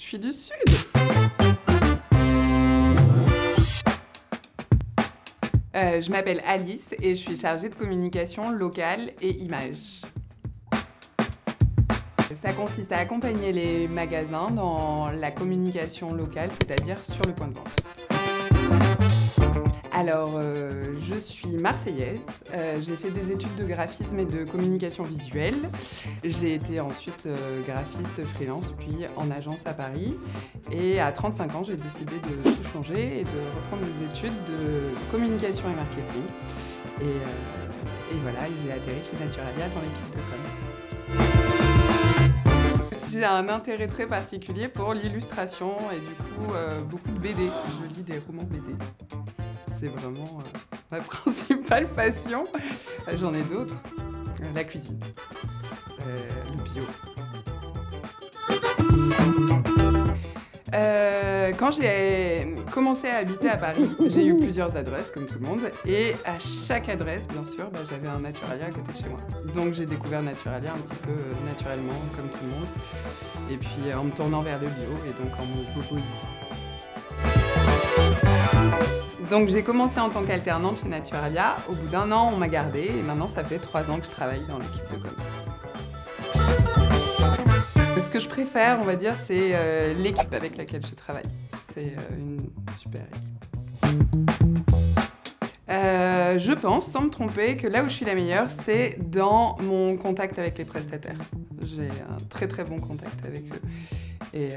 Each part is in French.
Je suis du Sud. Je m'appelle Alice et je suis chargée de communication locale et image. Ça consiste à accompagner les magasins dans la communication locale, c'est-à-dire sur le point de vente. Alors, je suis marseillaise, j'ai fait des études de graphisme et de communication visuelle. J'ai été ensuite graphiste freelance, puis en agence à Paris. Et à 35 ans, j'ai décidé de tout changer et de reprendre des études de communication et marketing. Et voilà, j'ai atterri chez Naturalia dans l'équipe de com. J'ai un intérêt très particulier pour l'illustration et du coup, beaucoup de BD. Je lis des romans BD. C'est vraiment ma principale passion. J'en ai d'autres. La cuisine, le bio. Quand j'ai commencé à habiter à Paris, j'ai eu plusieurs adresses, comme tout le monde. Et à chaque adresse, bien sûr, j'avais un Naturalia à côté de chez moi. Donc j'ai découvert Naturalia un petit peu naturellement, comme tout le monde. Et puis en me tournant vers le bio et donc en me boboisant. Donc j'ai commencé en tant qu'alternante chez Naturalia. Au bout d'un an, on m'a gardée et maintenant ça fait 3 ans que je travaille dans l'équipe de com. Ce que je préfère, on va dire, c'est l'équipe avec laquelle je travaille. C'est une super équipe. Je pense, sans me tromper, que là où je suis la meilleure, c'est dans mon contact avec les prestataires. J'ai un très très bon contact avec eux. Et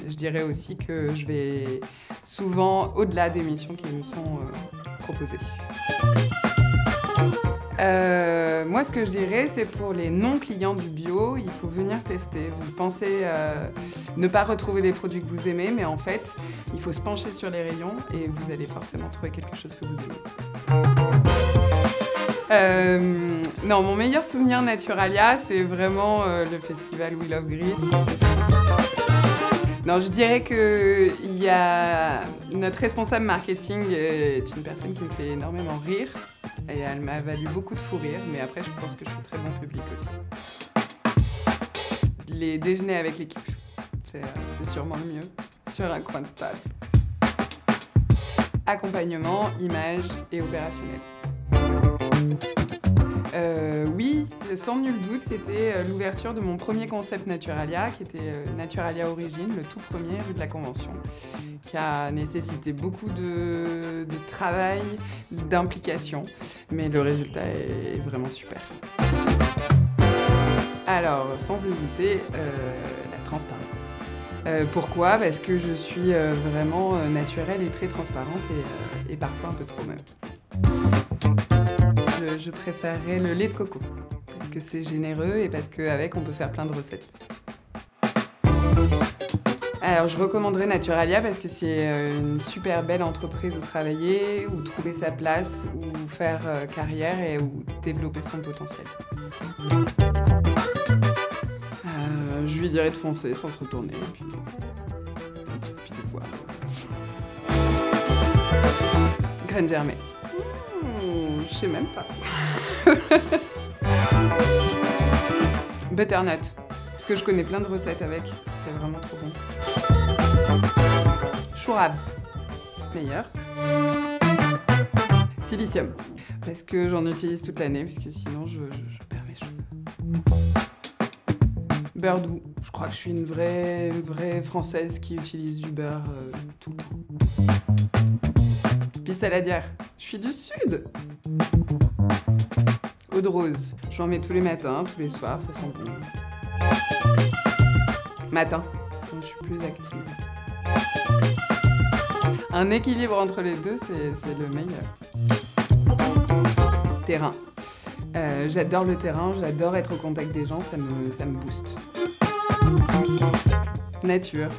je dirais aussi que je vais souvent au-delà des missions qui me sont proposées. Moi, ce que je dirais, c'est pour les non-clients du bio, il faut venir tester. Vous pensez ne pas retrouver les produits que vous aimez, mais en fait, il faut se pencher sur les rayons et vous allez forcément trouver quelque chose que vous aimez. Non, mon meilleur souvenir Naturalia, c'est vraiment le festival We Love Green. Non, je dirais que notre responsable marketing est une personne qui me fait énormément rire et elle m'a valu beaucoup de fou rire, mais après je pense que je suis très bon public aussi. Les déjeuners avec l'équipe, c'est sûrement le mieux, sur un coin de table. Accompagnement, image et opérationnel. Oui, sans nul doute, c'était l'ouverture de mon premier concept Naturalia, qui était Naturalia Origine, le tout premier rue de la Convention, qui a nécessité beaucoup de travail, d'implication, mais le résultat est vraiment super. Alors, sans hésiter, la transparence. Pourquoi? Parce que je suis vraiment naturelle et très transparente et parfois un peu trop même. Je préférerais le lait de coco, parce que c'est généreux et parce qu'avec on peut faire plein de recettes. Alors je recommanderais Naturalia parce que c'est une super belle entreprise où travailler, où trouver sa place, où faire carrière et où développer son potentiel. Je lui dirais de foncer sans se retourner, et puis de voir. Graines germées. Je sais même pas. Butternut, parce que je connais plein de recettes avec, c'est vraiment trop bon. Chou rab, meilleur. Silicium, parce que j'en utilise toute l'année, puisque sinon je perds mes cheveux. Beurre doux, je crois que je suis une vraie Française qui utilise du beurre tout le temps. Puis saladière, je suis du Sud. Eau de rose, j'en mets tous les matins, tous les soirs, ça sent bon. Matin, quand je suis plus active. Un équilibre entre les deux, c'est le meilleur. Terrain. J'adore le terrain, j'adore être au contact des gens, ça me booste. Nature.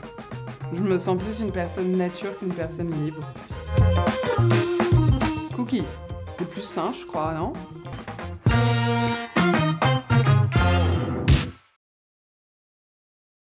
Je me sens plus une personne nature qu'une personne libre. Cookie. C'est plus sain, je crois, non?